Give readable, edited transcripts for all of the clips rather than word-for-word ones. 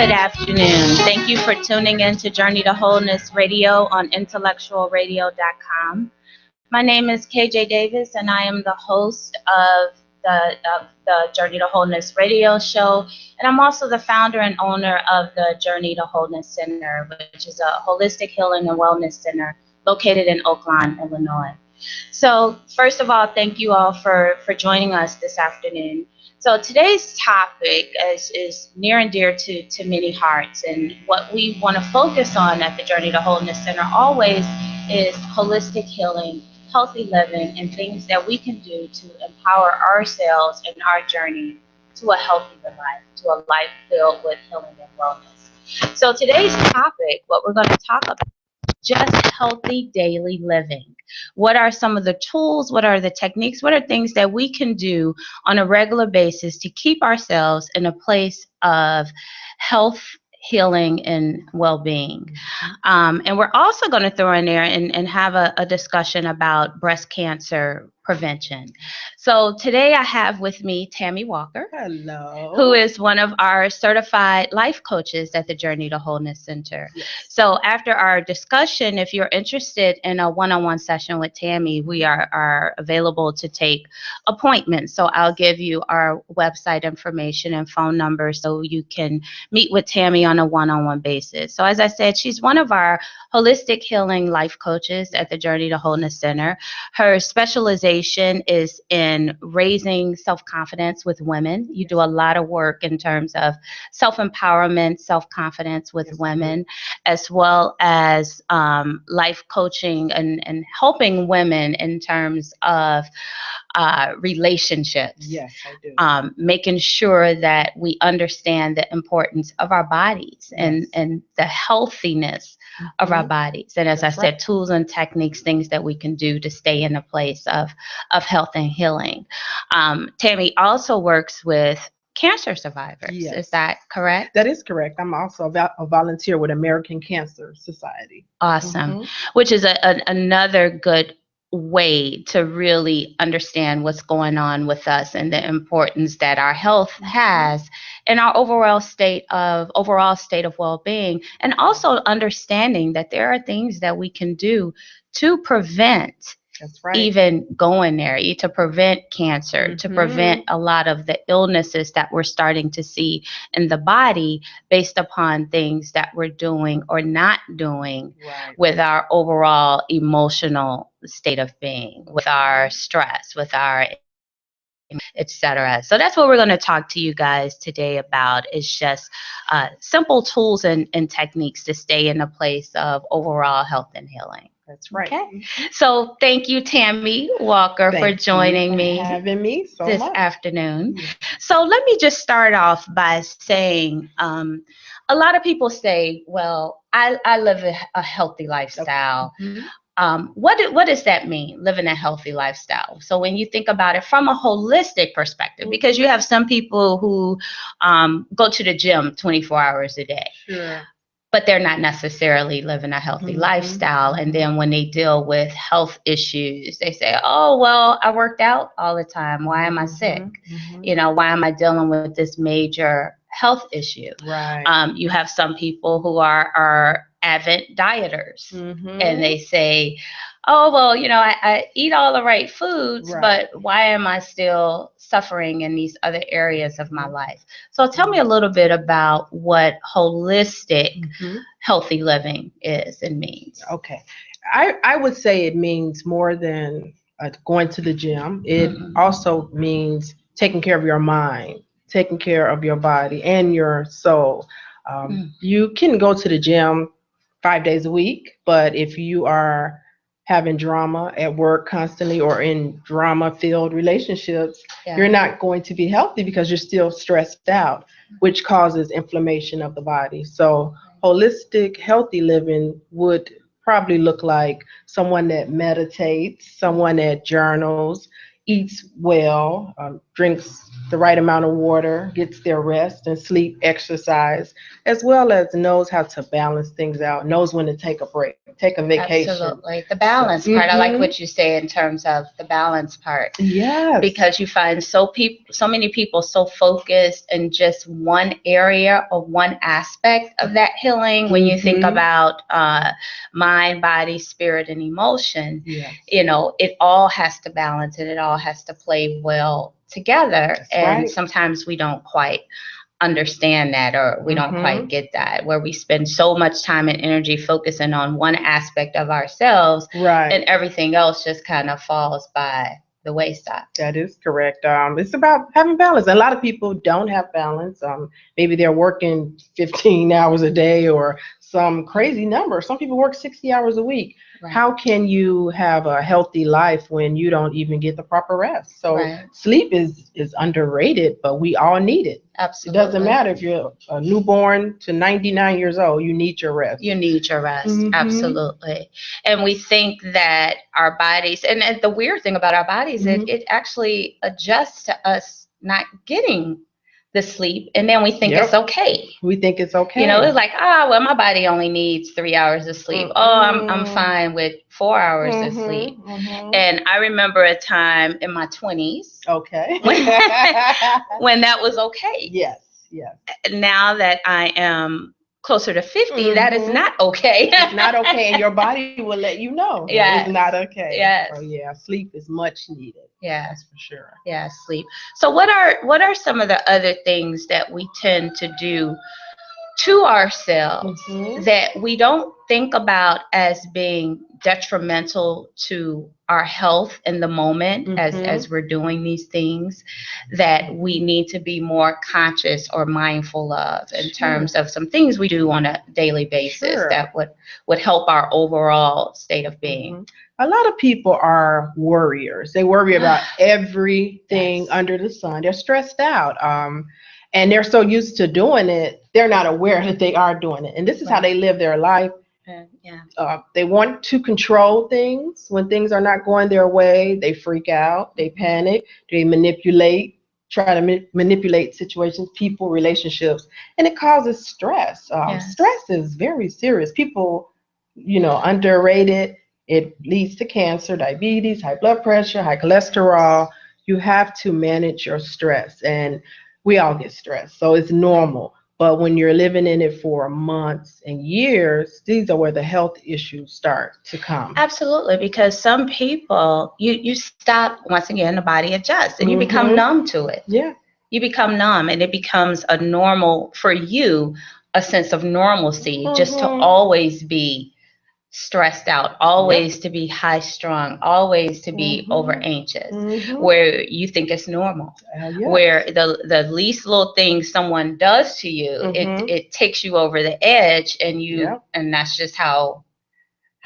Good afternoon. Thank you for tuning in to Journey to Wholeness Radio on IntellectualRadio.com. My name is KJ Davis, and I am the host of the Journey to Wholeness radio show. And I'm also the founder and owner of the Journey to Wholeness Center, which is a holistic healing and wellness center located in Oakland, Illinois. So first of all, thank you all for joining us this afternoon. So today's topic is near and dear to many hearts, and what we want to focus on at the Journey to Wholeness Center always is holistic healing, healthy living, and things that we can do to empower ourselves in our journey to a healthier life, to a life filled with healing and wellness. So today's topic, what we're going to talk about, just healthy daily living. What are some of the tools? What are the techniques? What are things that we can do on a regular basis to keep ourselves in a place of health, healing, and well-being? And we're also going to throw in there and have a discussion about breast cancer prevention. So today I have with me Tammy Walker. Hello. Who is one of our certified life coaches at the Journey to Wholeness Center. Yes. So after our discussion, if you're interested in a one-on-one session with Tammy, we are available to take appointments. So I'll give you our website information and phone number so you can meet with Tammy on a one-on-one basis. So as I said, she's one of our holistic healing life coaches at the Journey to Wholeness Center. Her specialization is in raising self-confidence with women. You do a lot of work in terms of self-empowerment, self-confidence with women, as well as life coaching and helping women in terms of relationships. Yes, I do. Making sure that we understand the importance of our bodies and the healthiness of our bodies. And as I said, tools and techniques, things that we can do to stay in a place of health and healing. Tammy also works with cancer survivors. Yes. Is that correct? That is correct. I'm also a volunteer with American Cancer Society. Awesome. Which is another good way to really understand what's going on with us and the importance that our health has in our overall state of well-being, and also understanding that there are things that we can do to prevent even going there, to prevent cancer, to prevent a lot of the illnesses that we're starting to see in the body based upon things that we're doing or not doing with our overall emotional state of being, with our stress, with our etc. So that's what we're going to talk to you guys today about, is just simple tools and techniques to stay in a place of overall health and healing. That's right. Okay. So thank you, Tammy Walker, for joining me having me this afternoon. So let me just start off by saying, a lot of people say, well, I live a healthy lifestyle. What does that mean, living a healthy lifestyle? So when you think about it from a holistic perspective, because you have some people who go to the gym 24 hours a day. Sure. But they're not necessarily living a healthy lifestyle. And then when they deal with health issues, they say, oh, well, I worked out all the time. Why am I sick? You know, why am I dealing with this major health issue? Right. You have some people who are avid dieters, and they say, oh, well, you know, I eat all the right foods, but why am I still suffering in these other areas of my life? So tell me a little bit about what holistic healthy living is and means. Okay. I would say it means more than going to the gym. It also means taking care of your mind, taking care of your body and your soul. You can go to the gym 5 days a week, but if you are having drama at work constantly or in drama-filled relationships, you're not going to be healthy because you're still stressed out, which causes inflammation of the body. So holistic, healthy living would probably look like someone that meditates, someone that journals, eats well, drinks the right amount of water, gets their rest and sleep, exercise, as well as knows how to balance things out, knows when to take a break, take a vacation. Absolutely. The balance part. I like what you say in terms of the balance part. Yes. Because you find so many people so focused in just one area or one aspect of that healing. When you think about mind, body, spirit, and emotion, Yes. It all has to balance and it all has to play well together. That's and right. Sometimes we don't quite understand that, or we don't quite get that, where we spend so much time and energy focusing on one aspect of ourselves, Right. and everything else just kind of falls by the wayside. That is correct. It's about having balance. A lot of people don't have balance. Maybe they're working 15 hours a day or some crazy number. Some people work 60 hours a week. Right. How can you have a healthy life when you don't even get the proper rest? So sleep is underrated, but we all need it. Absolutely. It doesn't matter if you're a newborn to 99 years old, you need your rest. You need your rest. Absolutely. And we think that our bodies, and the weird thing about our bodies, it actually adjusts to us not getting the sleep, and then we think it's okay. We think it's okay. It's like, well, my body only needs 3 hours of sleep. I'm fine with 4 hours of sleep. And I remember a time in my 20s. Okay. when that was okay. Yes, yes. Now that I am closer to 50, that is not okay. It's not okay, and your body will let you know it's not okay. Yes. So yeah, sleep is much needed. Yeah, that's for sure. Yeah, sleep. So what are some of the other things that we tend to do to ourselves that we don't think about as being detrimental to our health in the moment as we're doing these things, that we need to be more conscious or mindful of in terms of some things we do on a daily basis that would help our overall state of being? A lot of people are worriers. They worry about everything under the sun. They're stressed out. And they're so used to doing it, they're not aware that they are doing it. And this is how they live their life. They want to control things. When things are not going their way, they freak out, they panic, they try to manipulate situations, people, relationships, and it causes stress. Stress is very serious. People, underrate it. It leads to cancer, diabetes, high blood pressure, high cholesterol. You have to manage your stress, and we all get stressed, so it's normal. But when you're living in it for months and years, these are where the health issues start to come. Absolutely, because some people, you stop, once again, the body adjusts, and you become numb to it. Yeah. You become numb, and it becomes a normal, for you, a sense of normalcy, just to always be stressed out, always to be high strung, always to be over anxious, where you think it's normal, where the least little thing someone does to you, it takes you over the edge, and that's just how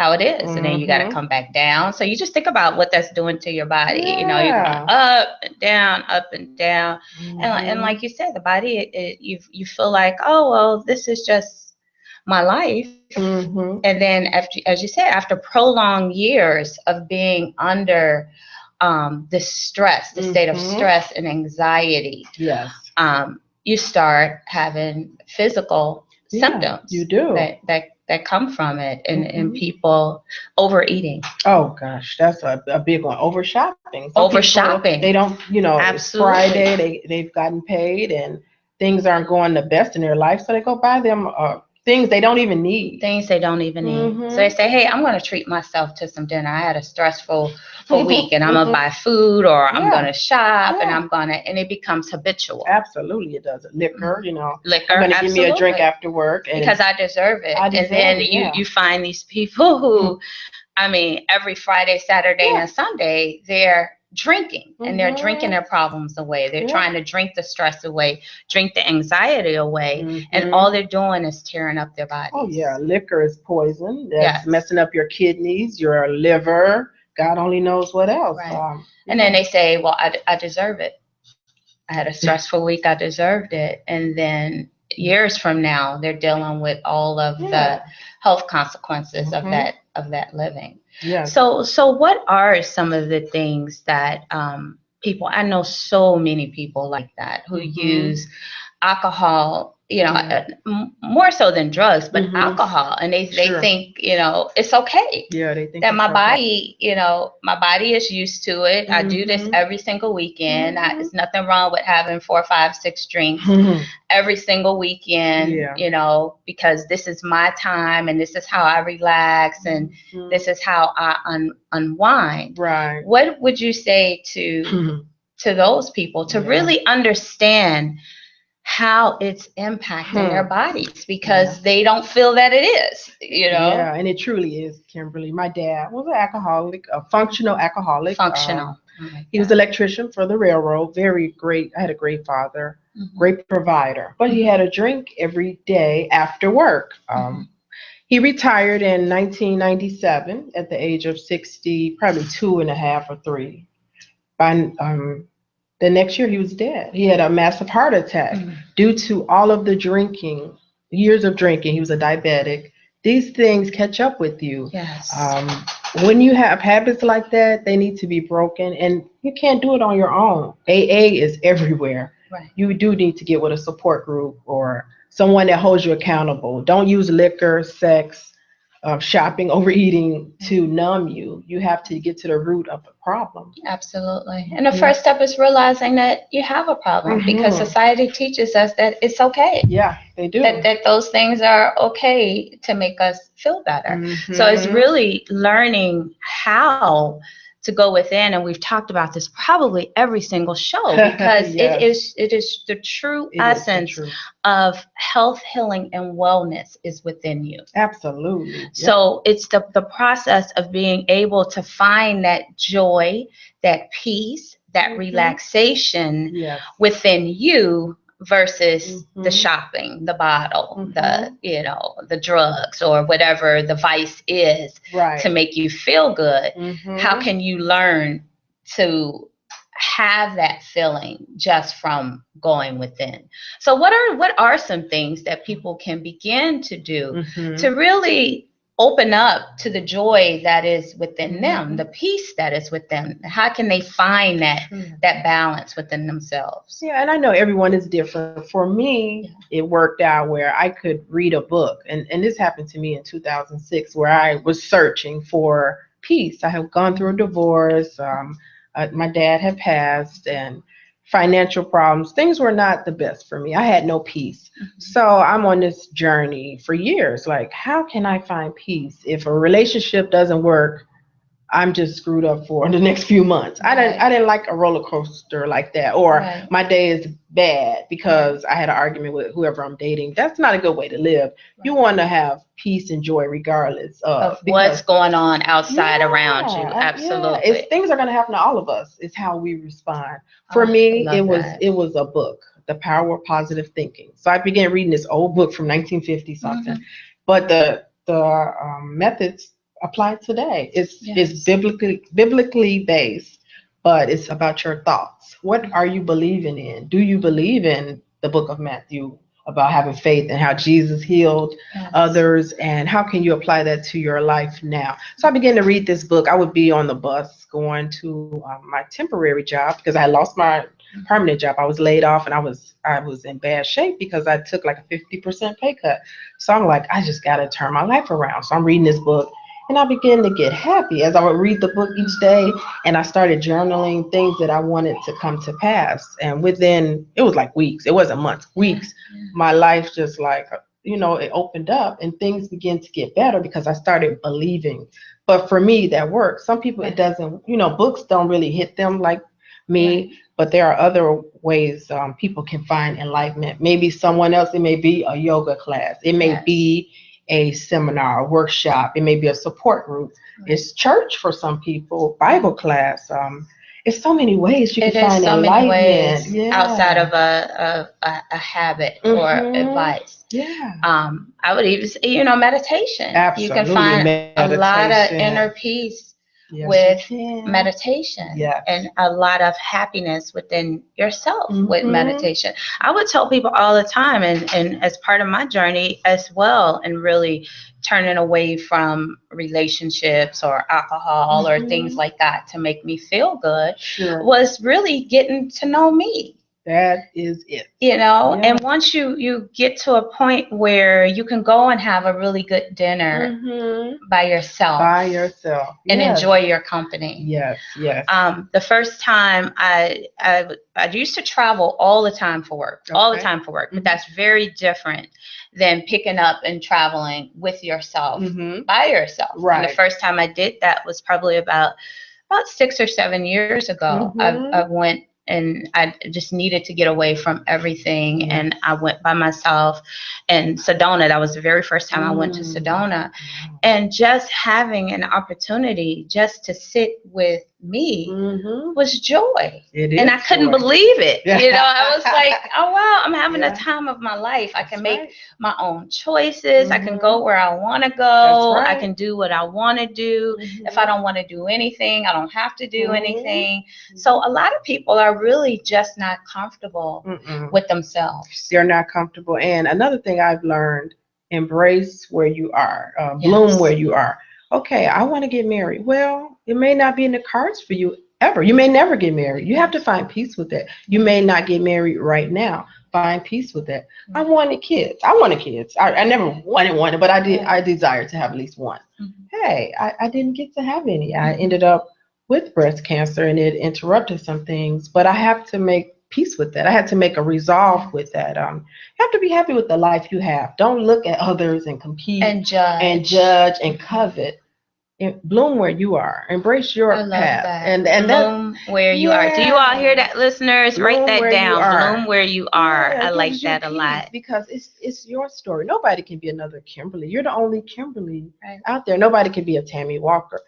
it is. And then you got to come back down. So you just think about what that's doing to your body. You're going up and down, up and down. And like you said, the body, you feel like, oh, well, this is just my life. And then, as you said, after prolonged years of being under this stress, the state of stress and anxiety, you start having physical symptoms. You do. That come from it, and people overeating. Oh gosh, that's a big one. Overshopping. Overshopping. They don't, it's Friday, they've gotten paid and things aren't going the best in their life, so they go buy them things they don't even need. So they say, hey, I'm going to treat myself to some dinner. I had a stressful week, and I'm going to buy food, or I'm going to shop, and it becomes habitual. Absolutely, it does. Liquor, Liquor, I'm going to give me a drink after work. Because I deserve it. And then you find these people who, every Friday, Saturday, and Sunday, they're drinking, and they're drinking their problems away. They're trying to drink the stress away, drink the anxiety away, and all they're doing is tearing up their bodies. Oh yeah, liquor is poison. That's messing up your kidneys, your liver. God only knows what else. Right. And then they say, well, I deserve it. I had a stressful week. I deserved it. And then years from now, they're dealing with all of the health consequences of that living. Yeah. So what are some of the things that people. I know so many people like that who use alcohol, more so than drugs, but alcohol. And they think, it's okay. Yeah, they think that my okay. body, my body is used to it. I do this every single weekend. It's nothing wrong with having 4, 5, 6 drinks every single weekend, because this is my time and this is how I relax and this is how I unwind. Right. What would you say to those people to really understand how it's impacting their bodies, because they don't feel that it is, Yeah, and it truly is, Kimberly. My dad was an alcoholic, a functional alcoholic. Functional. He was an electrician for the railroad. Very great. I had a great father, great provider. But he had a drink every day after work. He retired in 1997 at the age of 60, probably 2.5 or 3. By the next year, he was dead. He had a massive heart attack due to all of the drinking, years of drinking. He was a diabetic. These things catch up with you. Yes. When you have habits like that, they need to be broken, and you can't do it on your own. AA is everywhere. Right. You do need to get with a support group or someone that holds you accountable. Don't use liquor, sex, shopping, overeating to numb you. You have to get to the root of the problem. Absolutely. And the first step is realizing that you have a problem, because society teaches us that it's okay. Yeah, they do. That those things are okay to make us feel better. So it's really learning how to go within, and we've talked about this probably every single show, because it is the true essence of health, healing, and wellness is within you. Absolutely. So it's the process of being able to find that joy, that peace, that relaxation within you versus the shopping, the bottle, the drugs, or whatever the vice is to make you feel good. How can you learn to have that feeling just from going within? So what are some things that people can begin to do to really open up to the joy that is within them, the peace that is within them? How can they find that balance within themselves? Yeah, and I know everyone is different. For me, it worked out where I could read a book, and this happened to me in 2006, where I was searching for peace. I had gone through a divorce. My dad had passed, and financial problems. Things were not the best for me. I had no peace. So I'm on this journey for years. Like, how can I find peace? If a relationship doesn't work, I'm just screwed up for the next few months. I didn't like a roller coaster like that. Or my day is bad because I had an argument with whoever I'm dating. That's not a good way to live. You want to have peace and joy regardless of what's going on outside around you. Absolutely. Things are going to happen to all of us. It's how we respond. For me, it was a book, The Power of Positive Thinking. So I began reading this old book from 1950 something. But the methods applied today. It's biblically based, but it's about your thoughts. What are you believing in? Do you believe in the book of Matthew about having faith and how Jesus healed others, and how can you apply that to your life now? So I began to read this book. I would be on the bus going to my temporary job because I had lost my permanent job. I was laid off, and I was in bad shape because I took like a 50% pay cut. So I'm like, I just got to turn my life around. So I'm reading this book, and I began to get happy as I would read the book each day, and I started journaling things that I wanted to come to pass. And within, it was like weeks, it wasn't months, weeks, my life just like, it opened up and things began to get better because I started believing. But for me, that worked. Some people, it doesn't, books don't really hit them like me, but there are other ways people can find enlightenment. Maybe someone else, it may be a yoga class. It may be a seminar, a workshop. It may be a support group. It's church for some people, Bible class. It's so many ways you can find enlightenment outside of a habit or advice. I would even say, meditation. Absolutely. You can find a lot of inner peace Yes, with you can. meditation, Yes. and a lot of happiness within yourself with Mhm. meditation. I would tell people all the time, and as part of my journey as well, and really turning away from relationships or alcohol or things Mhm. like that to make me feel good, Sure. was really getting to know me. That is it. And Yes. once you get to a point where you can go and have a really good dinner Mhm. by yourself By yourself. and Yes. enjoy your company. Yes. Yes. The first time I used to travel all the time for work, all the Okay. time for work, but Mhm. that's very different than picking up and traveling with yourself Mhm. by yourself. And the Right. first time I did that was probably about 6 or 7 years ago. I Mhm. went and I just needed to get away from everything, Yes. and I went by myself in Sedona. That was the very first time I went to Mm. Sedona, Wow. and just having an opportunity just to sit with me Mhm. was joy. It And is I couldn't joy. believe it. Yeah. I was like, oh wow, I'm having the Yeah. time of my life. I can That's make right. my own choices. I can go Mhm. where I want to That's go. I right. can do what I want to do. If I Mhm. don't want to do anything, I don't have to do Mhm. anything. So a lot of people are really just not comfortable Mm-mm. with themselves. They're not comfortable. And another thing I've learned: embrace where you are, bloom where Yes. you are. Okay, I want to get married. Well, it may not be in the cards for you ever. You may never get married. You have to find peace with that. You may not get married right now. Find peace with that. I wanted kids. I wanted kids. I never wanted one, but I did. I desired to have at least one. Mhm. Hey, I didn't get to have any. I ended up with breast cancer, and it interrupted some things. But I have to make peace with that. I had to make a resolve with that. You have to be happy with the life you have. Don't look at others and compete And judge. and judge and covet. And bloom where you are. Embrace I your love path. that. And that, Bloom where you are. Do you all hear yeah. that, listeners? Write Bloom that where you down. are. Bloom where you are. Yeah, I it like gives you that a peace lot. because it's your story. Nobody can be another Kimberly. You're the only Kimberly Right. out there. Nobody can be a Tammy Walker.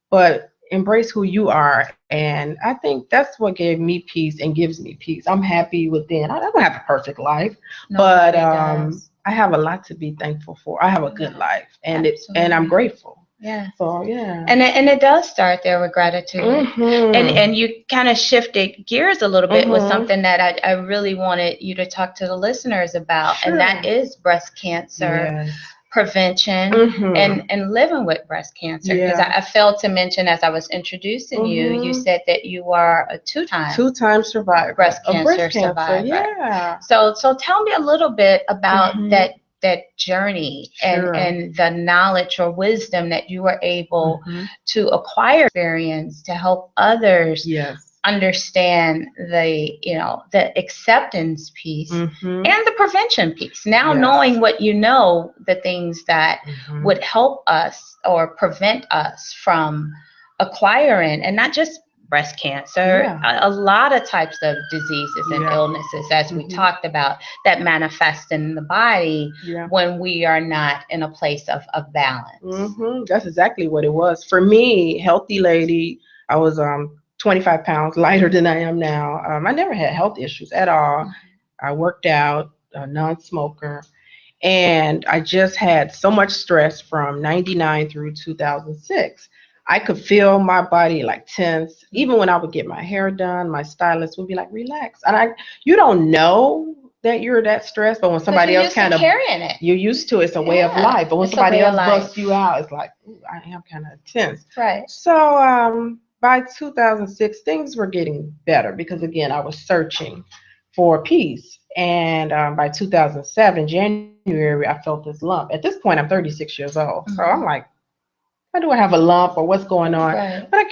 But embrace who you are. And I think that's what gave me peace and gives me peace. I'm happy within. I don't have a perfect life, but Nobody does. I have a lot to be thankful for. I have a good Yeah, life, and I'm absolutely. grateful. Yeah. So yeah. And it does start there with gratitude. Mhm. And you kind of shifted gears a little bit with Mhm. something that I really wanted you to talk to the listeners about, and that Sure. is breast cancer Yes. prevention Mhm. and living with breast cancer. Because Yeah. I failed to mention as I was introducing you, you Mhm. said that you are a two-time Two-time survivor breast of breast cancer cancer. survivor. Yeah. So tell me a little bit about Mhm. that journey Sure. and the knowledge or wisdom that you were able Mhm. to acquire experience to help others Yes. understand the acceptance piece Mhm. and the prevention piece. Now Yes. knowing what you know, the things that Mhm. would help us or prevent us from acquiring, and not just breast cancer, Yeah. a lot of types of diseases and Yeah. illnesses, as we Mhm. talked about, that manifest in the body Yeah. when we are not in a place of balance. That's exactly what it was for me. Healthy lady. I was 25 pounds lighter than I am now. I never had health issues at all. I worked out, a non-smoker, and I just had so much stress from 99 through 2006. I could feel my body like tense. Even when I would get my hair done, my stylist would be like, relax. And you don't know that you're that stressed, but when Because somebody you're else used to kind of, carrying it. you're used to it, it's a way of life. But when It's a somebody way of else life. busts you out, it's like, ooh, I am kind of tense. Right. So by 2006, things were getting better because, again, I was searching for peace. And by 2007, January, I felt this lump. At this point, I'm 36 years old. So I'm like, why do I have a lump or what's going on? Right. But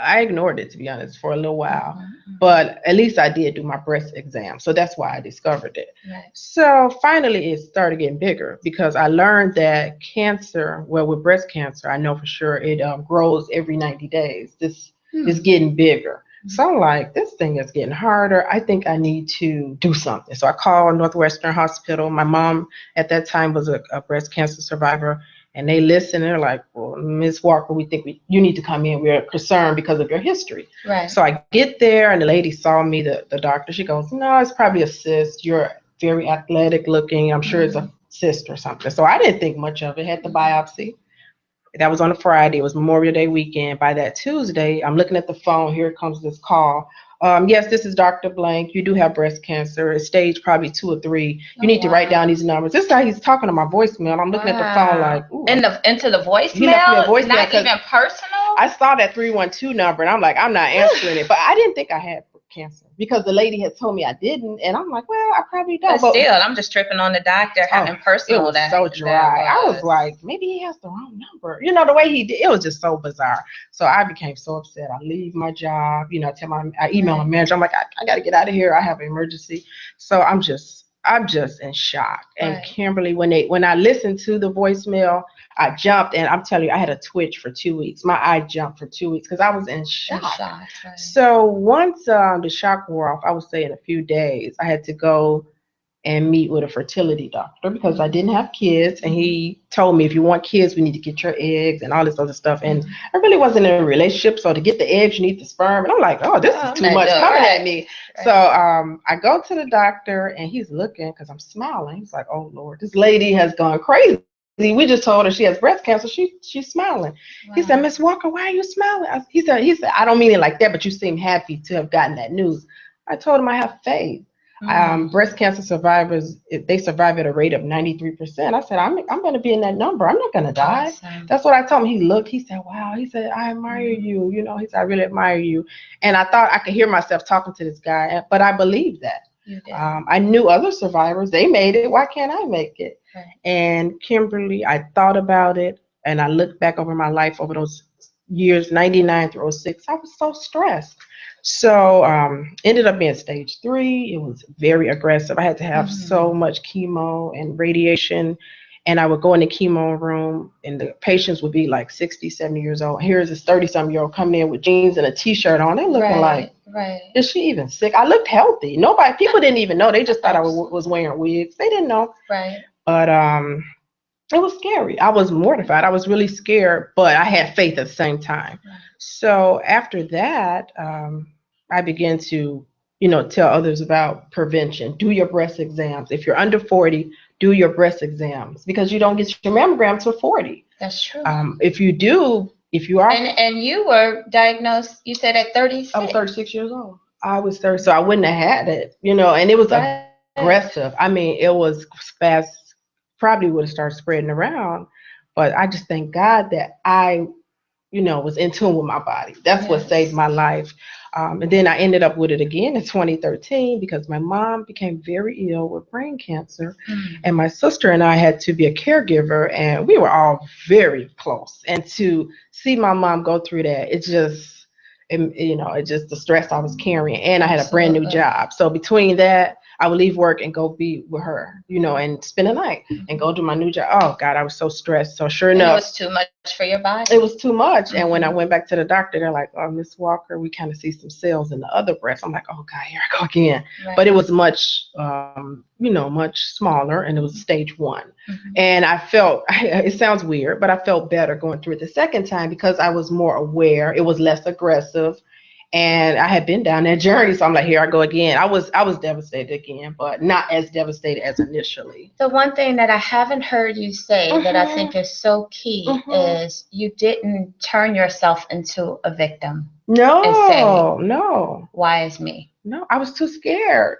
I ignored it, to be honest, for a little while. But at least I did do my breast exam. So that's why I discovered it. Right. So finally, it started getting bigger because I learned that cancer, well, with breast cancer, I know for sure it grows every 90 days. This is getting bigger. So I'm like, this thing is getting harder. I think I need to do something. So I called Northwestern Hospital. My mom at that time was a breast cancer survivor. And they listen. They're like, well, Ms. Walker, we think you need to come in. We're concerned because of your history. Right. So I get there, and the lady saw me, the doctor. She goes, no, it's probably a cyst. You're very athletic looking. I'm sure it's a cyst or something. So I didn't think much of it. Had the biopsy. That was on a Friday. It was Memorial Day weekend. By that Tuesday, I'm looking at the phone. Here comes this call. Yes, this is Dr. Blank. You do have breast cancer. It's stage probably 2 or 3. You need to write down these numbers. This guy, he's talking to my voicemail. I'm looking at the phone like, ooh. Into the voicemail? He left me a voicemail. Not even personal? I saw that 312 number, and I'm like, I'm not answering it. But I didn't think I had cancer because the lady had told me I didn't, and I'm like, well, I probably don't. But still, I'm just tripping on the doctor having personal. It was so dry. I was like, maybe he has the wrong number. You know, the way he did, it was just so bizarre. So I became so upset. I leave my job. You know, I email my manager. I'm like, I got to get out of here. I have an emergency. So I'm just in shock. And Kimberly, when I listened to the voicemail, I jumped, and I'm telling you, I had a twitch for 2 weeks. My eye jumped for 2 weeks because I was in shock. So once the shock wore off, I would say in a few days, I had to go and meet with a fertility doctor because I didn't have kids. And he told me, if you want kids, we need to get your eggs and all this other stuff. And I really wasn't in a relationship. So to get the eggs, you need the sperm. And I'm like, oh, this is too much coming at me. So I go to the doctor, and he's looking because I'm smiling. He's like, oh, Lord, this lady has gone crazy. We just told her she has breast cancer. She's smiling. Wow. He said, Miss Walker, why are you smiling? He said, I don't mean it like that, but you seem happy to have gotten that news. I told him I have faith. Breast cancer survivors, they survive at a rate of 93%. I said, I'm going to be in that number. I'm not going to die. Awesome. That's what I told him. He looked. He said, wow. He said, I admire you. You know, he said, I really admire you. And I thought I could hear myself talking to this guy, but I believed that. I knew other survivors. They made it. Why can't I make it? Right. And Kimberly, I thought about it, and I looked back over my life over those years, 99 through 06. I was so stressed. So ended up being stage 3. It was very aggressive. I had to have so much chemo and radiation. And I would go in the chemo room, and the patients would be like 60, 70 years old. Here's this 30-something-year-old coming in with jeans and a T-shirt on. They're looking like, is she even sick? I looked healthy. People didn't even know. They just thought I was wearing wigs. They didn't know. Right. But it was scary. I was mortified. I was really scared, but I had faith at the same time. Right. So after that, I began to, tell others about prevention. Do your breast exams. If you're under 40, do your breast exams because you don't get your mammogram till 40. That's true. If you are. And you were diagnosed, you said at 36. I was 36 years old. I was 30, so I wouldn't have had it, and it was aggressive. I mean, it was fast. Probably would have started spreading around, but I just thank God that I was in tune with my body. That's what saved my life. And then I ended up with it again in 2013 because my mom became very ill with brain cancer. And my sister and I had to be a caregiver, and we were all very close. And to see my mom go through that, it's just the stress I was carrying. And I had a brand new job. So between that, I would leave work and go be with her, and spend the night and go do my new job. Oh, God, I was so stressed. So sure enough. It was too much for your body. It was too much. And when I went back to the doctor, they're like, oh, Miss Walker, we kind of see some cells in the other breast. I'm like, oh, God, here I go again. Right. But it was much, much smaller, and it was stage 1. And I felt, it sounds weird, but I felt better going through it the second time because I was more aware. It was less aggressive. And I had been down that journey, so I'm like, here I go again. I was devastated again, but not as devastated as initially. The one thing that I haven't heard you say that I think is so key is you didn't turn yourself into a victim. No. Why is me? No, I was too scared.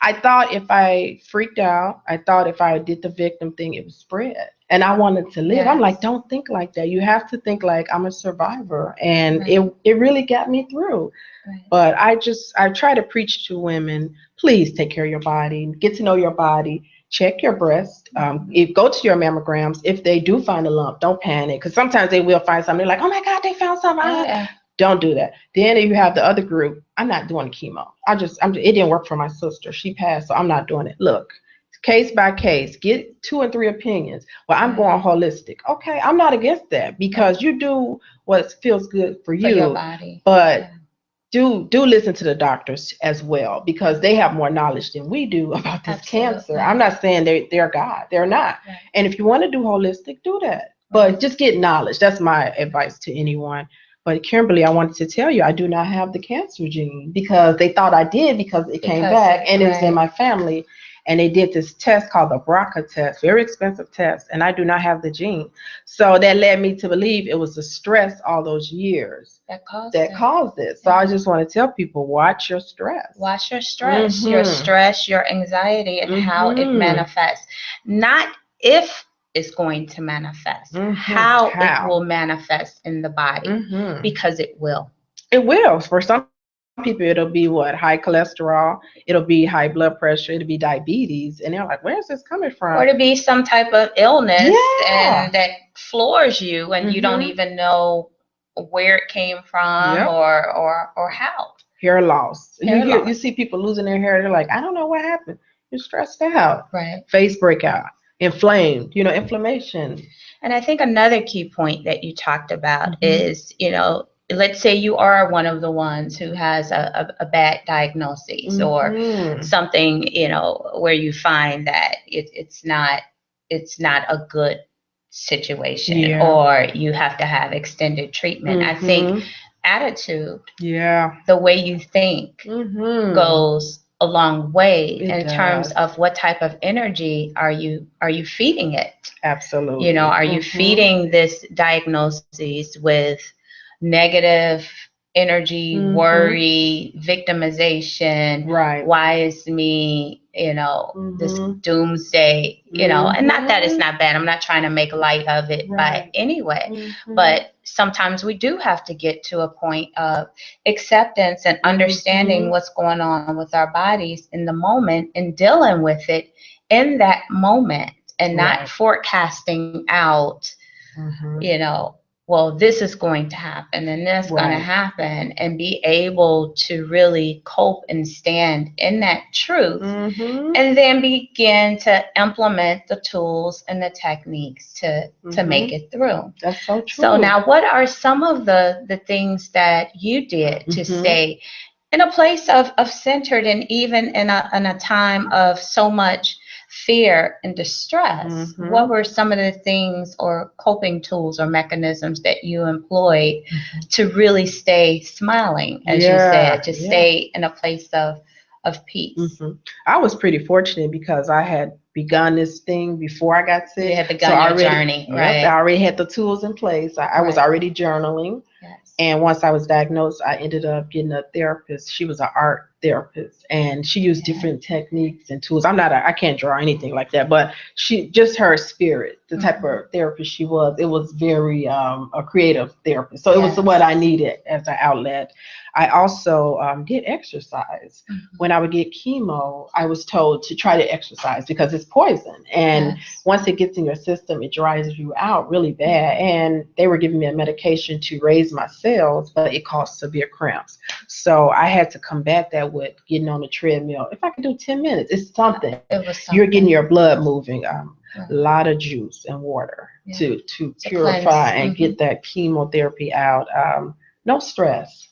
I thought if I freaked out, I thought if I did the victim thing, it would spread. And I wanted to live. Yes. I'm like, don't think like that. You have to think like I'm a survivor. And it really got me through. Right. But I try to preach to women, please take care of your body, get to know your body, check your breast, go to your mammograms. If they do find a lump, don't panic. Because sometimes they will find something. They're like, oh my God, they found something. Don't do that. Then if you have the other group, I'm not doing chemo. It didn't work for my sister. She passed, so I'm not doing it. Look. Case by case, get 2 and 3 opinions. Well, I'm going holistic. Okay, I'm not against that because you do what feels good for you, your body. But do listen to the doctors as well because they have more knowledge than we do about this cancer. I'm not saying they're God. They're not. Right. And if you want to do holistic, do that. But just get knowledge. That's my advice to anyone. But Kimberly, I wanted to tell you, I do not have the cancer gene because they thought I did because it came back and it was in my family. and they did this test called the BRCA test, very expensive test, and I do not have the gene. So that led me to believe it was the stress all those years that caused it. So I just want to tell people, watch your stress. Watch your stress, your anxiety, and how it manifests. Not if it's going to manifest, how it will manifest in the body, because it will. It will. For some people, it'll be what? High cholesterol, it'll be high blood pressure, it'll be diabetes, and they're like, where's this coming from? Or to be some type of illness and that floors you, and you don't even know where it came from or how. Hair loss. You see people losing their hair, they're like, I don't know what happened. You're stressed out. Right. Face breakout, inflamed, inflammation. And I think another key point that you talked about is, let's say you are one of the ones who has a bad diagnosis or something, where you find that it's not a good situation, or you have to have extended treatment. I think attitude, the way you think, goes a long way in terms of what type of energy are you feeding it. Absolutely. Are you feeding this diagnosis with negative energy, worry, victimization? Right. Why is me, this doomsday, and not that it's not bad. I'm not trying to make light of it, but anyway, but sometimes we do have to get to a point of acceptance and understanding what's going on with our bodies in the moment and dealing with it in that moment, and not forecasting out, well, this is going to happen and that's going to happen, and be able to really cope and stand in that truth, and then begin to implement the tools and the techniques to make it through. That's so true. So now, what are some of the things that you did to stay in a place of centered, and even in a time of so much fear and distress? What were some of the things or coping tools or mechanisms that you employed to really stay smiling, as you said, to stay in a place of peace? I was pretty fortunate because I had begun this thing before I got sick. You had begun your journey, right? I already had the tools in place. I was already journaling. And once I was diagnosed, I ended up getting a therapist. She was an art therapist, and she used different techniques and tools. I can't draw anything like that, but her spirit, the type of therapist she was, it was very a creative therapist. So it was what I needed as an outlet. I also did exercise. When I would get chemo, I was told to try to exercise because it's poison. And once it gets in your system, it dries you out really bad. And they were giving me a medication to raise my cells, but it caused severe cramps. So I had to combat that with getting on the treadmill. If I could do 10 minutes, it's something. You're getting your blood moving. A lot of juice and water to purify and get that chemotherapy out. No stress.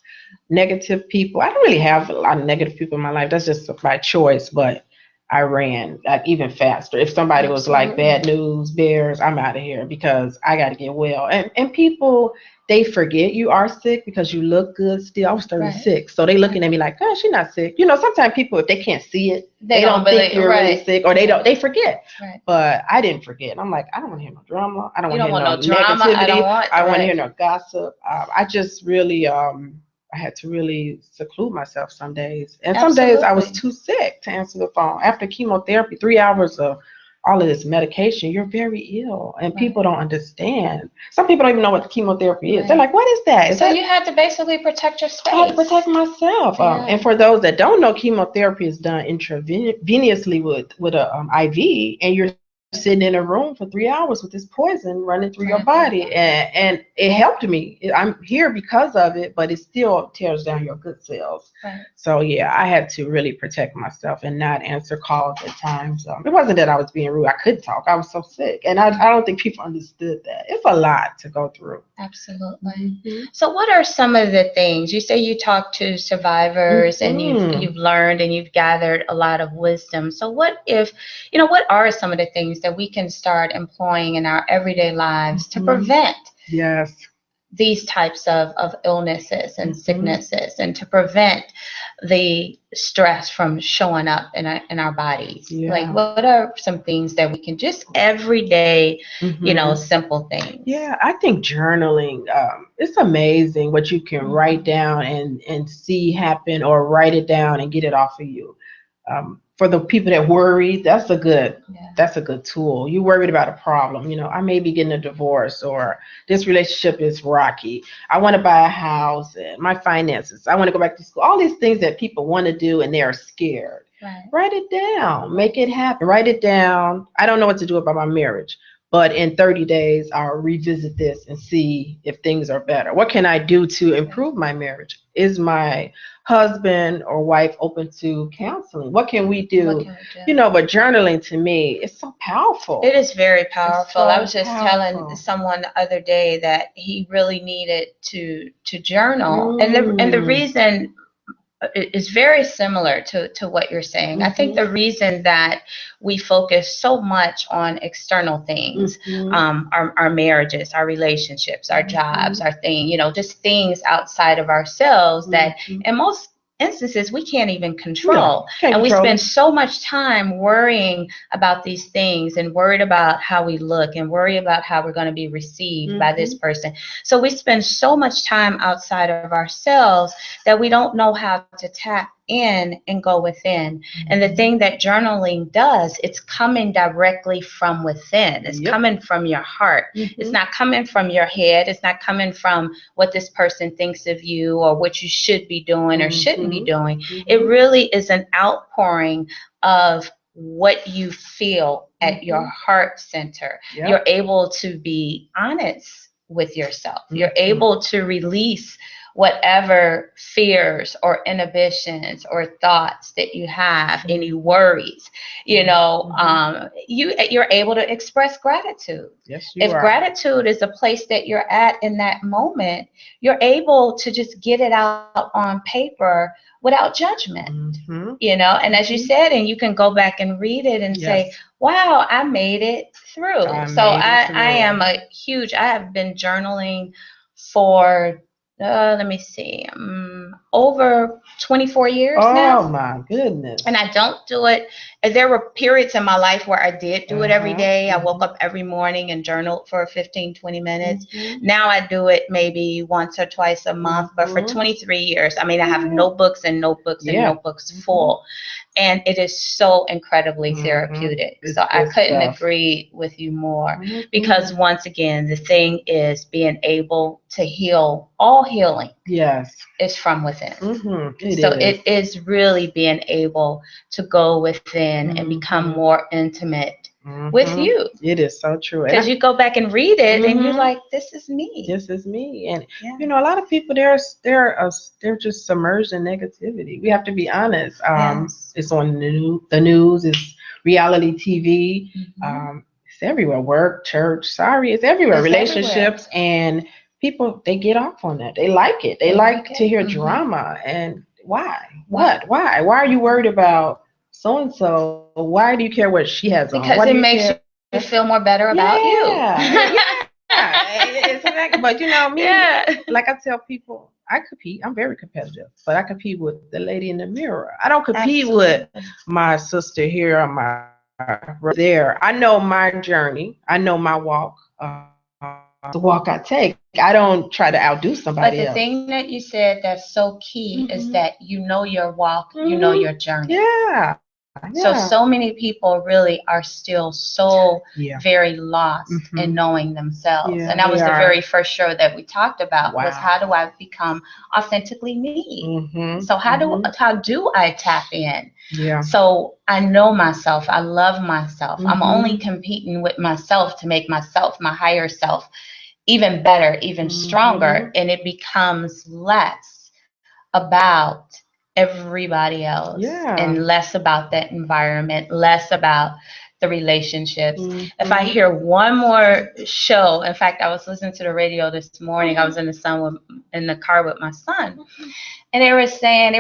Negative people. I don't really have a lot of negative people in my life. That's just by choice, but I ran even faster. If somebody was like, bad news, bears, I'm out of here because I got to get well. And people, they forget you are sick because you look good still. I was 36. So they looking at me like, oh, she's not sick. Sometimes people, if they can't see it, they don't think you're really sick, or they forget. But I didn't forget. I'm like, I don't want to hear no drama. I don't want to hear no negativity. I don't want to hear no gossip. I just really, I had to really seclude myself some days. And some days I was too sick to answer the phone. After chemotherapy, 3 hours of all of this medication, you're very ill. And people don't understand. Some people don't even know what chemotherapy is. They're like, what is that? So you had to basically protect your space. I had to protect myself. And for those that don't know, chemotherapy is done intravenously with a IV, and you're sitting in a room for 3 hours with this poison running through your body, and it helped me. I'm here because of it, but it still tears down your good cells. So I had to really protect myself and not answer calls at times. It wasn't that I was being rude. I couldn't talk. I was so sick, and I don't think people understood that. It's a lot to go through. Absolutely. So what are some of the things you say you talk to survivors, and you've learned and you've gathered a lot of wisdom? So what are some of the things that we can start employing in our everyday lives to prevent these types of illnesses and sicknesses, and to prevent the stress from showing up in our bodies. Like, what are some things that we can just everyday, simple things? Yeah, I think journaling, it's amazing what you can write down and see happen, or write it down and get it off of you. For the people that worry, that's a good tool. You worried about a problem. I may be getting a divorce, or this relationship is rocky. I want to buy a house, and my finances. I want to go back to school. All these things that people want to do and they are scared. Right. Write it down. Make it happen. Write it down. I don't know what to do about my marriage, but in 30 days, I'll revisit this and see if things are better. What can I do to improve my marriage? Is my husband or wife open to counseling? What can we do? But journaling, to me, it's so powerful. It is very powerful. I was just telling someone the other day that he really needed to journal. And the reason is very similar to what you're saying. I think the reason that we focus so much on external things, our marriages, our relationships, our jobs, our thing, just things outside of ourselves that in most instances we can't even control. And we spend so much time worrying about these things, and worried about how we look, and worry about how we're going to be received by this person. So we spend so much time outside of ourselves that we don't know how to tap in and go within. And the thing that journaling does, it's coming directly from within. It's coming from your heart. It's not coming from your head. It's not coming from what this person thinks of you, or what you should be doing or shouldn't be doing. It really is an outpouring of what you feel at your heart center. You're able to be honest with yourself. You're able to release whatever fears or inhibitions or thoughts that you have, any worries. You're able to express gratitude. Yes, you are. If gratitude is a place that you're at in that moment, you're able to just get it out on paper without judgment. And as you said, and you can go back and read it and say, wow, I made it through. I have been journaling for let me see, over 24 years now. Oh my goodness. And I don't do it. There were periods in my life where I did do it every day. I woke up every morning and journaled for 15, 20 minutes. Now I do it maybe once or twice a month, but for 23 years, I have notebooks and notebooks and notebooks full. And it is so incredibly therapeutic. So I couldn't agree with you more, because once again, the thing is being able to heal. All healing is from within. It is really being able to go within and become more intimate with you. It is so true. Because you go back and read it and you're like, this is me. This is me. And a lot of people, they're just submerged in negativity. We have to be honest. It's on the news, it's reality TV. It's everywhere. Work, church, it's everywhere. Relationships, and people, they get off on that. They like it. They like to hear drama. And why? Why are you worried about so and so? Why do you care what she has on? Because it makes you feel more better about you. Exactly. But me, like I tell people, I compete. I'm very competitive, but I compete with the lady in the mirror. I don't compete with my sister here or my brother there. I know my journey. I know my walk. The walk I take. I don't try to outdo somebody else. But the thing that you said that's so key is that you know your walk, you know your journey. So many people really are still so very lost in knowing themselves. And that was the very first show that we talked about was, how do I become authentically me? So how do I tap in? So I know myself. I love myself. I'm only competing with myself to make myself, my higher self, even better, even stronger. And it becomes less about everybody else and less about that environment, less about the the relationships. Mm-hmm. If I hear one more show, in fact, I was listening to the radio this morning. I was in the car with my son. And they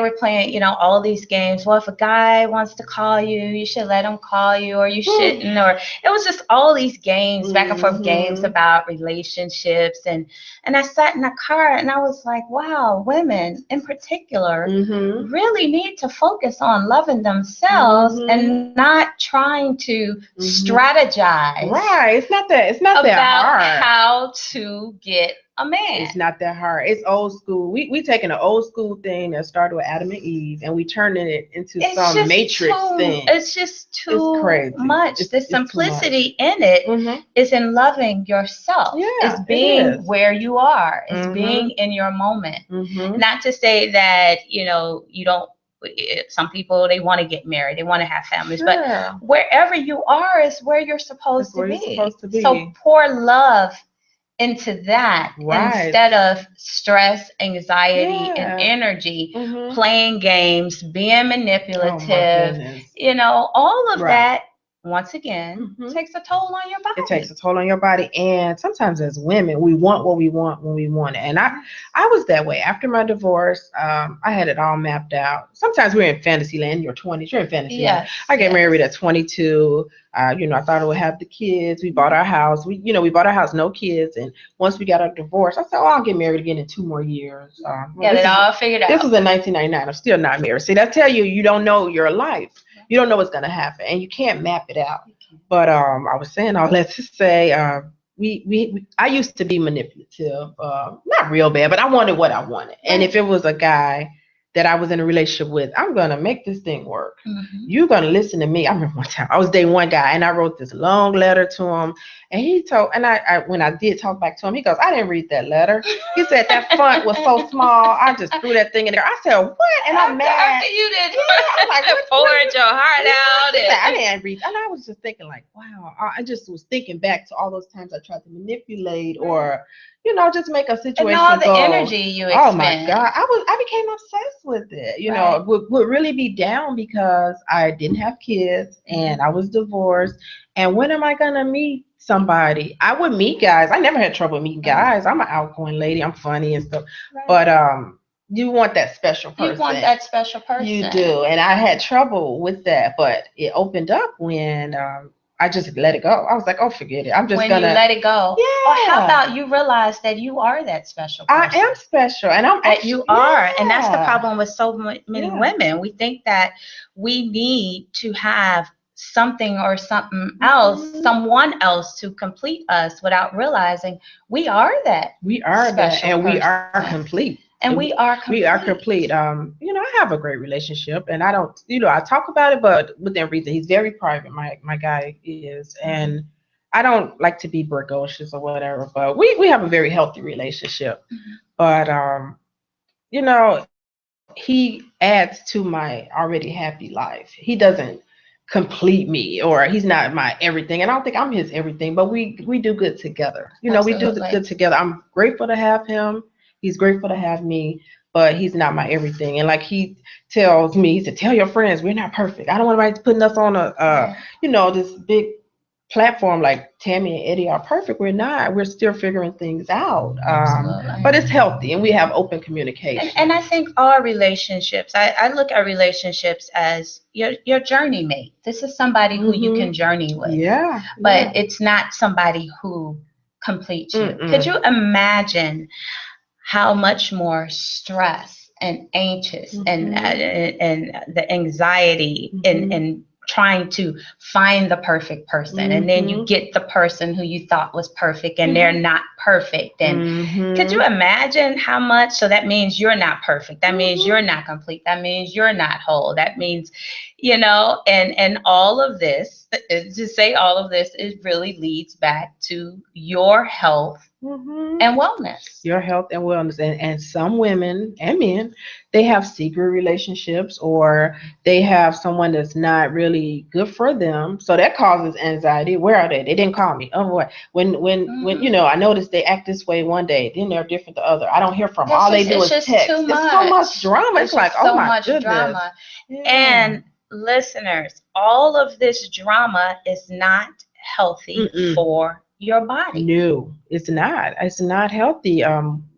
were playing, all these games. Well, if a guy wants to call you, you should let him call you, or you shouldn't. Or it was just all these games, back and forth games about relationships. And I sat in the car and I was like, wow, women in particular really need to focus on loving themselves and not trying to strategize. Right. It's not that hard. How to get a man. It's not that hard. It's old school. We taking an old school thing that started with Adam and Eve, and we turning it into some Matrix thing. It's just too crazy. much. The simplicity in it is in loving yourself. Yeah, it's being where you are. It's being in your moment. Not to say that you don't. Some people, they want to get married, they want to have families, but wherever you are is where you're supposed to be. So pour love into that instead of stress, anxiety, and energy, playing games, being manipulative, all of that. Once again, takes a toll on your body. It takes a toll on your body. And sometimes as women, we want what we want when we want it. And I was that way. After my divorce, I had it all mapped out. Sometimes we're in fantasy land. You're 20s, you're in fantasy land. I get married at 22. I thought I would have the kids. We bought our house. We bought our house, no kids. And once we got our divorce, I said, I'll get married again in 2 more years. Get it all figured out. This was in 1999. I'm still not married. See, that tell you don't know your life. You don't know what's going to happen, and you can't map it out. But I was saying all that to say, I used to be manipulative, not real bad, but I wanted what I wanted. And if it was a guy that I was in a relationship with, I'm going to make this thing work. You're going to listen to me. I remember one time I was dating one guy, and I wrote this long letter to him. And he told, and I when I did talk back to him, he goes, I didn't read that letter. He said that font was so small, I just threw that thing in there. I said, what? And I'm mad. After you did, I'm like, poured your heart out. I didn't read. And I was just thinking like, wow. I just was thinking back to all those times I tried to manipulate or, just make a situation and all the energy you expend. Oh my God. I became obsessed with it. Would really be down because I didn't have kids and I was divorced. And when am I going to meet somebody? I would meet guys. I never had trouble meeting guys. I'm an outgoing lady. I'm funny and stuff. But you want that special person. You want that special person. You do. And I had trouble with that. But it opened up when I just let it go. I was like, oh, forget it. I'm just when you let it go. Yeah. Or how about you realize that you are that special person? I am special. And you are. And that's the problem with so many women. We think that we need to have something or something else, someone else to complete us without realizing we are that. We are that. And we are complete. And we are complete. We are complete. I have a great relationship and I don't, I talk about it, but within reason. He's very private. My guy is. And I don't like to be braggadocious or whatever, but we have a very healthy relationship. But, he adds to my already happy life. He doesn't complete me or he's not my everything. And I don't think I'm his everything, but we do good together. We do good together. I'm grateful to have him. He's grateful to have me, but he's not my everything. And like he tells me, he said, tell your friends we're not perfect. I don't want anybody putting us on a, this big platform like Tammy and Eddie are perfect. We're not. We're still figuring things out. But it's healthy and we have open communication. And I think all relationships, I look at relationships as your journey mate. This is somebody who you can journey with. Yeah. But it's not somebody who completes you. Could you imagine how much more stress and anxious and the anxiety and trying to find the perfect person and then you get the person who you thought was perfect and they're not perfect and could you imagine how much? So that means you're not perfect, that means you're not complete, that means you're not whole, that means and all of this, to say all of this, it really leads back to your health and wellness. Your health and wellness. And some women and men, they have secret relationships or they have someone that's not really good for them. So that causes anxiety. Where are they? They didn't call me. Oh boy. When I noticed they act this way one day, then they're different the other. I don't hear from them. All they do is text. It's so much drama. It's like, oh my goodness. And listeners, all of this drama is not healthy for your body. No, it's not. It's not healthy.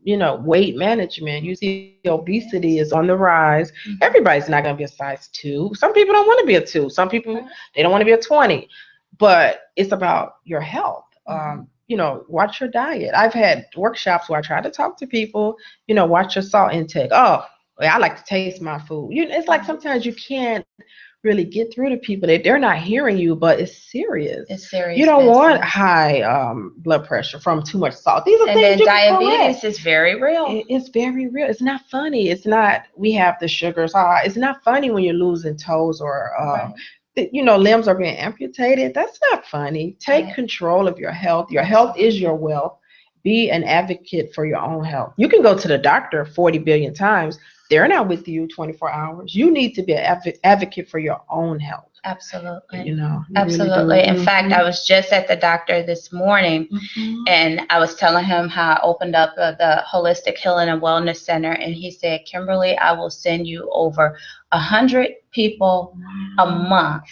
Weight management. You see obesity is on the rise. Everybody's not going to be a size 2. Some people don't want to be a 2. Some people, they don't want to be a 20. But it's about your health. Watch your diet. I've had workshops where I try to talk to people, watch your salt intake. Oh, well, I like to taste my food. It's like sometimes you can't really get through to people. They're not hearing you, but it's serious. It's serious. You don't want high blood pressure from too much salt. These are things you can correct. Diabetes is very real. It's very real. It's not funny. It's not, we have the sugars high. It's not funny when you're losing toes or limbs are being amputated. That's not funny. Take control of your health. Your health is your wealth. Be an advocate for your own health. You can go to the doctor 40 billion times. They're not with you 24 hours. You need to be an advocate for your own health. Absolutely. Absolutely. Really in fact, I was just at the doctor this morning and I was telling him how I opened up the Holistic Healing and Wellness Center. And he said, Kimberly, I will send you over 100 people a month.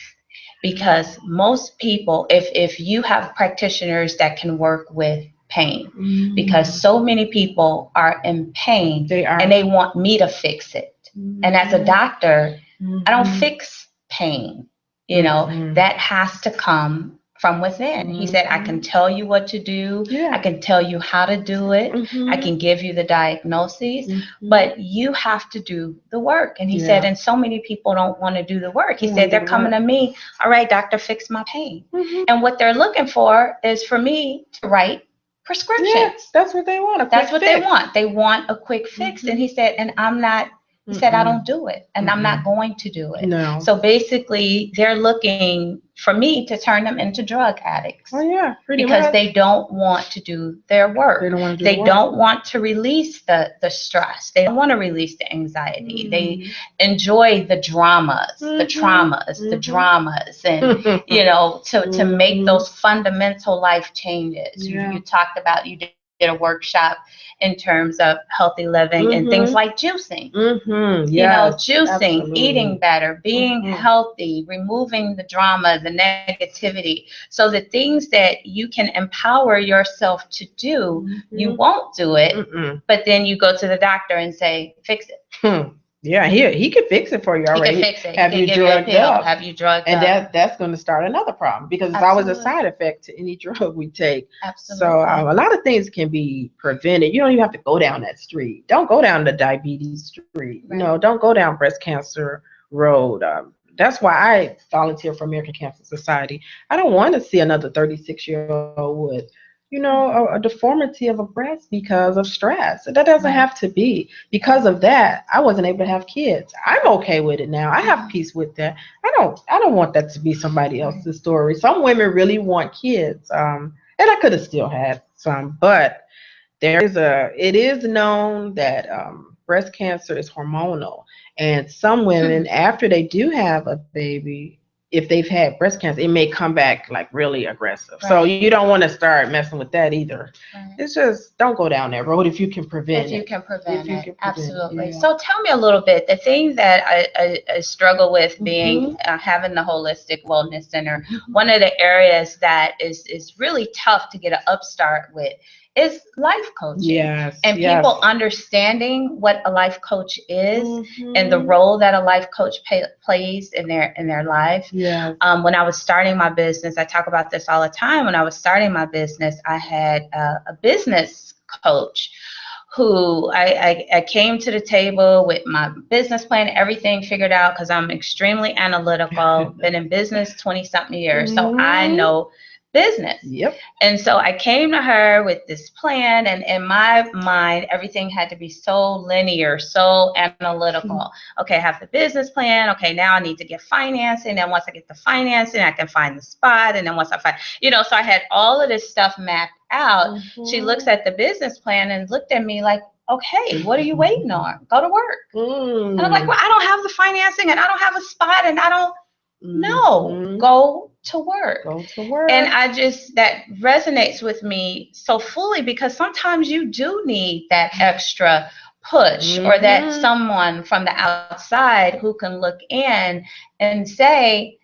Because most people, if you have practitioners that can work with pain, because so many people are in pain and they want me to fix it. And as a doctor, I don't fix pain. That has to come from within. He said, I can tell you what to do. I can tell you how to do it. I can give you the diagnoses, but you have to do the work. And he said, and so many people don't want to do the work. He said, they're coming to me, all right, doctor, fix my pain. And what they're looking for is for me to write prescriptions. Yes, that's what they want. That's what they want. They want a quick fix. And he said, and I'm not. He said, I don't do it, and I'm not going to do it. No. So basically, they're looking for me to turn them into drug addicts. Oh, yeah, pretty because much. they don't want to do their work. They don't want to do They the work. don't want to release the stress. They don't want to release the anxiety. They enjoy the dramas, the traumas, the dramas, and to make those fundamental life changes. You talked about, you did a workshop in terms of healthy living and things like juicing. Juicing, absolutely. eating better, being healthy, removing the drama, the negativity. So the things that you can empower yourself to do, you won't do it, but then you go to the doctor and say, fix it. Yeah, he can fix it for you already. He can fix it. Have you drugged up? Have you drugged and up? that's going to start another problem because it's always a side effect to any drug we take. Absolutely. So a lot of things can be prevented. You don't even have to go down that street. Don't go down the diabetes street. Right. Don't go down breast cancer road. That's why I volunteer for American Cancer Society. I don't want to see another 36-year-old with a deformity of a breast because of stress. That doesn't have to be. Because of that, I wasn't able to have kids. I'm okay with it now. I have peace with that. I don't want that to be somebody else's story. Some women really want kids, and I could have still had some, but it is known that breast cancer is hormonal, and some women after they do have a baby, if they've had breast cancer, it may come back like really aggressive. Right. So you don't want to start messing with that either. Right. It's just don't go down that road if you can prevent it. If you can prevent it, absolutely. Yeah. So tell me a little bit, the thing that I struggle with being having the Holistic Wellness Center, one of the areas that is really tough to get an upstart with is life coaching. Yes, and people understanding what a life coach is and the role that a life coach plays in their life. Yes. When I was starting my business, I talk about this all the time. When I was starting my business, I had a business coach who I came to the table with my business plan, everything figured out because I'm extremely analytical, been in business 20-something years, so I know business. Yep. And so I came to her with this plan, and in my mind, everything had to be so linear, so analytical. Okay, I have the business plan. Okay, now I need to get financing. And once I get the financing, I can find the spot. And then once I find, so I had all of this stuff mapped out. She looks at the business plan and looked at me like, okay, what are you waiting on? Go to work. And I'm like, well, I don't have the financing and I don't have a spot and I don't know. Go to work. Go to work. And that resonates with me so fully because sometimes you do need that extra push or that someone from the outside who can look in and say,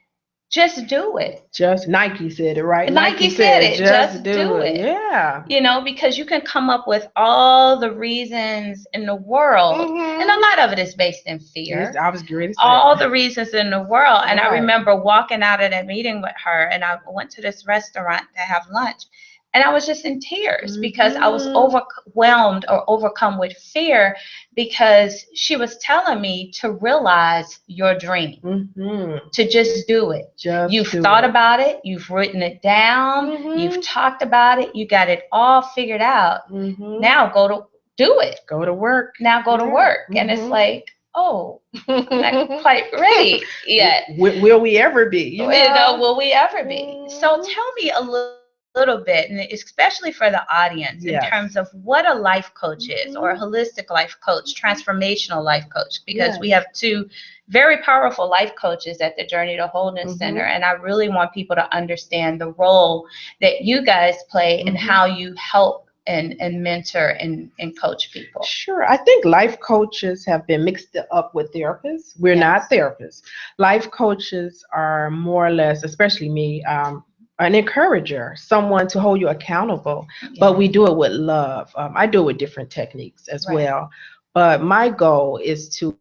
just do it. Just Nike said it, right? Nike said it. Just do it. Yeah. Because you can come up with all the reasons in the world, and a lot of it is based in fear. I was great. All the reasons in the world. And I Right. remember walking out of that meeting with her, and I went to this restaurant to have lunch. And I was just in tears because I was overwhelmed or overcome with fear because she was telling me to realize your dream, to just do it. You've thought about it. You've written it down. You've talked about it. You got it all figured out. Now go to do it. Go to work. Now go to work. And it's like, oh, I'm not quite ready yet. Will we ever be? Will we ever be? So tell me a little bit, and especially for the audience, in terms of what a life coach is, or a holistic life coach, transformational life coach, because we have two very powerful life coaches at the Journey to Wholeness Center, and I really want people to understand the role that you guys play and how you help and mentor and coach people. Sure. I think life coaches have been mixed up with therapists. We're not therapists. Life coaches are more or less, especially me, an encourager, someone to hold you accountable, but we do it with love. I do it with different techniques as well. But my goal is to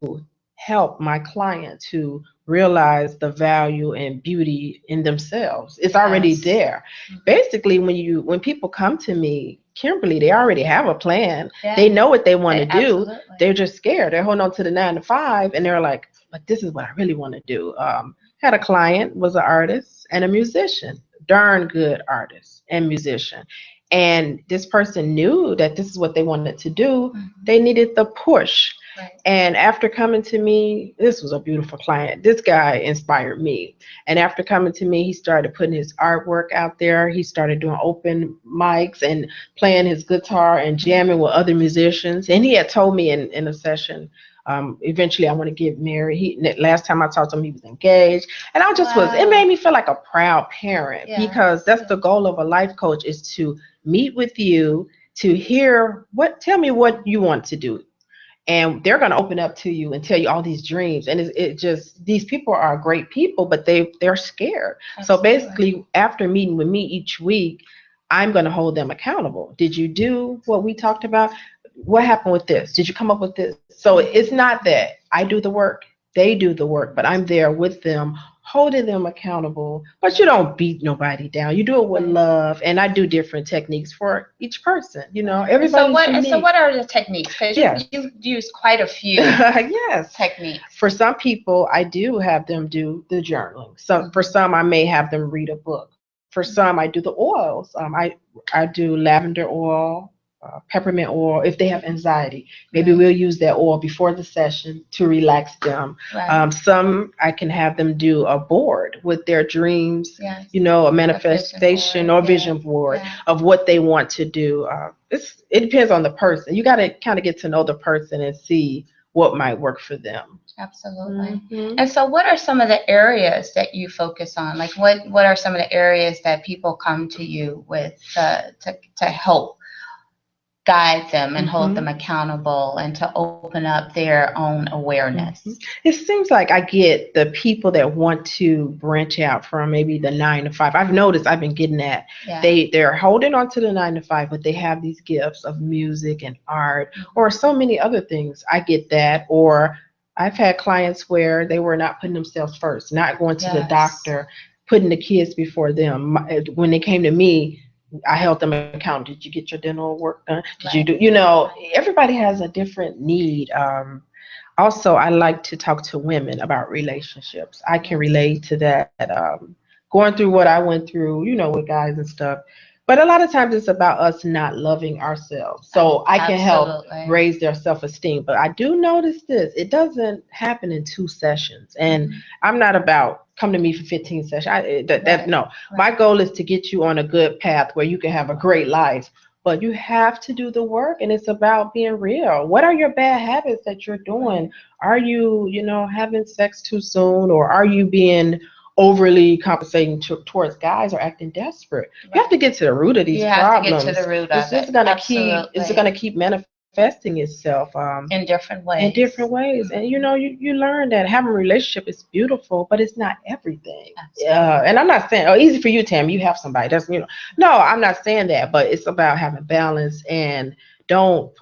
help my client to realize the value and beauty in themselves. It's already there. Basically, when people come to me, Kimberly, they already have a plan. They know what they want to do. They're just scared. They're holding on to the 9 to 5, and they're like, but this is what I really want to do. Had a client, was an artist and a musician, darn good artist and musician. And this person knew that this is what they wanted to do. They needed the push. And after coming to me, this was a beautiful client. This guy inspired me. And after coming to me, he started putting his artwork out there. He started doing open mics and playing his guitar and jamming with other musicians. And he had told me in a session, eventually I want to get married. Last time I talked to him, he was engaged. And I just it made me feel like a proud parent, because that's the goal of a life coach, is to meet with you, to hear tell me what you want to do. And they're going to open up to you and tell you all these dreams. And it just, these people are great people, but they're scared. Absolutely. So basically, after meeting with me each week, I'm going to hold them accountable. Did you do what we talked about? What happened with this? Did you come up with this? So it's not that I do the work, they do the work, but I'm there with them, holding them accountable. But you don't beat nobody down. You do it with love. And I do different techniques for each person. Everybody's unique. So what are the techniques? Because you've used quite a few techniques. For some people, I do have them do the journaling. So for some, I may have them read a book. For some, I do the oils. I do lavender oil, peppermint oil. If they have anxiety, maybe we'll use that oil before the session to relax them. Some I can have them do a board with their dreams, a manifestation or vision board of what they want to do. It depends on the person. You got to kind of get to know the person and see what might work for them. Absolutely. And so what are some of the areas that you focus on? Like what are some of the areas that people come to you with to help guide them and hold them accountable and to open up their own awareness? It seems like I get the people that want to branch out from maybe the 9 to 5. I've noticed I've been getting that. They're holding on to the 9 to 5, but they have these gifts of music and art or so many other things. I get that. Or I've had clients where they were not putting themselves first, not going to the doctor, putting the kids before them. When they came to me, I held them accountable. Did you get your dental work done? Did you do, everybody has a different need. Also, I like to talk to women about relationships. I can relate to that, going through what I went through, with guys and stuff. But a lot of times it's about us not loving ourselves. So I can help raise their self-esteem. But I do notice this. It doesn't happen in 2 sessions. And I'm not about come to me for 15 sessions. No. My goal is to get you on a good path where you can have a great life. But you have to do the work, and it's about being real. What are your bad habits that you're doing? Are you, having sex too soon, or are you being overly compensating towards guys or acting desperate? You have to get to the root of these problems. You have to get to the root of it. It's going to keep manifesting manifesting itself in different in different ways. ways. And you learn that having a relationship is beautiful, but it's not everything. Absolutely. And I'm not saying, oh, easy for you, Tam, you have somebody. No, I'm not saying that, but it's about having balance and don't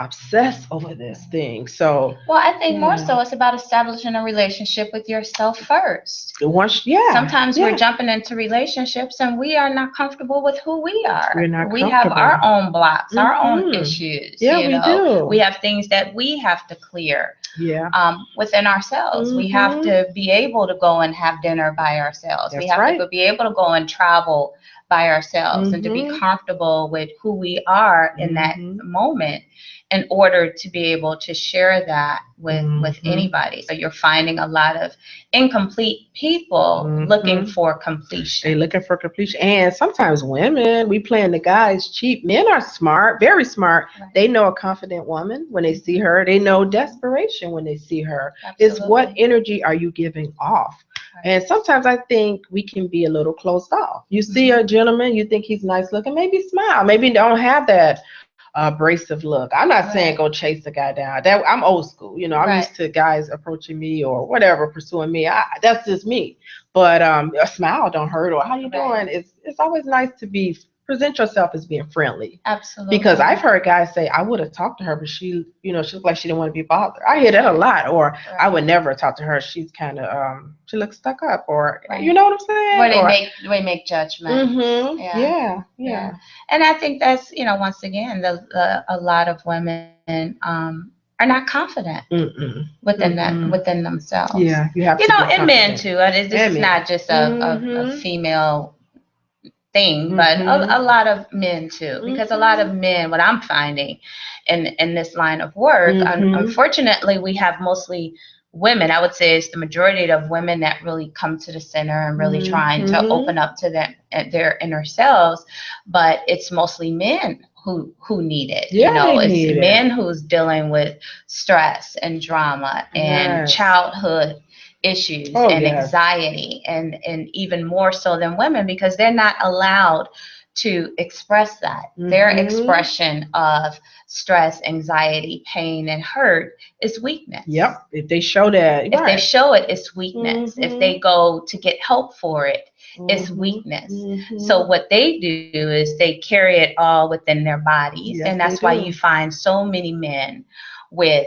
obsess over this thing. So, Well, I think more yeah. so it's about establishing a relationship with yourself first. Once, yeah, Sometimes we're yeah, jumping into relationships and we are not comfortable with who we we're are. not We have our comfortable. own blocks, our own Hmm. issues, Yeah, we do. We have things that we have to clear Yeah. within ourselves. We have Hmm. to be able to go and have dinner by ourselves. We That's have to right. be able to go and travel by ourselves and to be Hmm. comfortable with who we are in that Hmm. moment in order to be able to share that with Hmm. anybody. So you're finding a lot of incomplete people looking Hmm. for They completion. looking for completion. And sometimes women, we playing the guys cheap. Men are smart, very smart. Right. They know a confident woman when they see her. They know desperation when they see her. Is what Absolutely. energy are you giving off? Right. And sometimes I think we can be a little closed off. You see a gentleman, you think he's nice looking, maybe smile, maybe don't have that abrasive look. I'm not saying Right. go chase the guy down. That I'm old school. I'm Right. used to guys approaching me or whatever, pursuing me. That's just me. But a smile don't hurt, or how you Right. doing? It's always nice to be present yourself as being friendly. Because I've Absolutely. heard guys say, I would have talked to her, but she looked like she didn't want to be bothered. I hear that a Right. lot. Or I Right. would never talk to her. She's kind of she looks stuck up, or you Right. know what I'm saying? Where Or they make judgments. Yeah. yeah, Yeah. yeah. And I think that's, once again, a lot of women are not confident Mm-mm. within Mm-mm. themselves. Yeah, you have to be And men confident. too. This And is men. not just a Mm-hmm. female thing, but a Mm-hmm. lot of men too, because a lot Mm-hmm. of men, what I'm finding in this line of work, Mm-hmm. unfortunately, we have mostly women. I would say it's the majority of women that really come to the center and really trying to Mm-hmm. open up to their inner selves, but it's mostly men who need it. Yeah, they It's need it. men who's dealing with stress and drama and Yes. childhood issues Oh, and yes. anxiety, and even more so than women, because they're not allowed to express that. Their Mm-hmm. expression of stress, anxiety, pain, and hurt is weakness. Yep. If they show that, If they right. show it, it's weakness. If Mm-hmm. they go to get help for it, it's Mm-hmm. weakness. Mm-hmm. So what they do is they carry it all within their bodies, Yes, and they that's why you do. find so many men with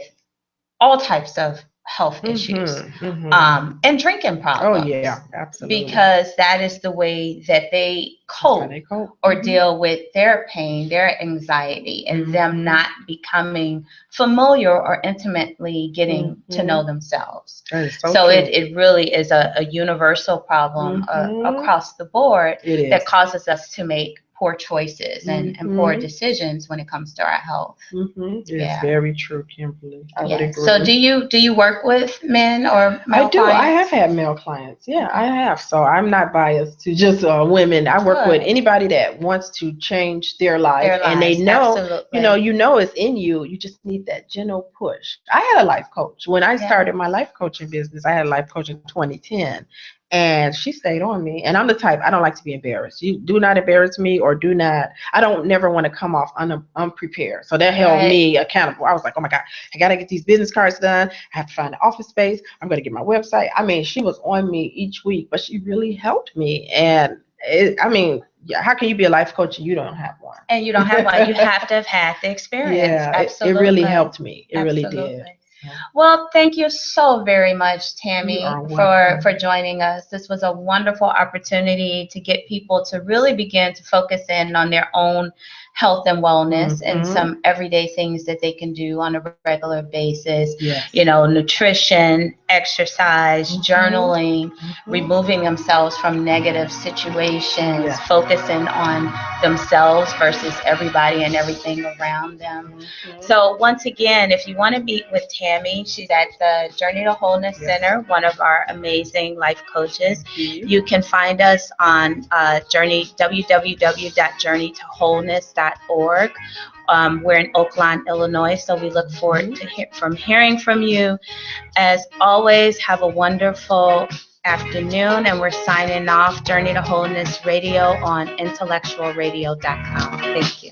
all types of health issues, Mm-hmm. Mm-hmm. and drinking Oh, yeah. problems, Absolutely. because that is the way that they That's how cope they cope. or Mm-hmm. deal with their pain, their anxiety, and them Mm-hmm. not becoming familiar or intimately getting to Mm-hmm. know themselves. That is so So true. it really is a universal problem Mm-hmm. across the board It that is. causes us to make poor choices and poor Mm-hmm. decisions when it comes to our health. Mm-hmm. It's Yeah. very true, Kimberly. I would Yeah. So agree. do you work with men or I male do. I have clients? had male clients. Yeah, I Okay. have. So I'm not biased to just women. I work with Good. anybody that wants to change their life, Their and they lives. know, Absolutely. it's in you. You just need that gentle push. I had a life coach when I Yeah. started my life coaching business. I had a life coach in 2010, and she stayed on me. And I'm the type, I don't like to be embarrassed. You do not embarrass me, or do not. I don't never want to come off unprepared. So that held Right. me accountable. I was like, oh my God, I gotta get these business cards done. I have to find an office space. I'm going to get my website. I mean, she was on me each week, but she really helped me. And yeah, how can you be a life coach and you don't have one? And you don't have one. You have to have had the experience. Yeah, it really Absolutely. helped me. It really did. Absolutely. So, Well, thank you so very much, you Tammy, are for welcome. joining us. This was a wonderful opportunity to get people to really begin to focus in on their own health and wellness and Hmm. some everyday things that they can do on a regular basis. Yes. Nutrition, exercise, Hmm. journaling, Hmm. removing themselves from negative situations, Yes. focusing on themselves versus everybody and everything around them. Hmm. So once again, if you want to meet with Tammy, she's at the Journey to Wholeness Yes. Center, one of our amazing life coaches. Thank you. You can find us on www.journeytowholeness.org. We're in Oakland, Illinois, so we look forward to hearing from you. As always, have a wonderful afternoon, and we're signing off Journey to Wholeness Radio on IntellectualRadio.com. Thank you.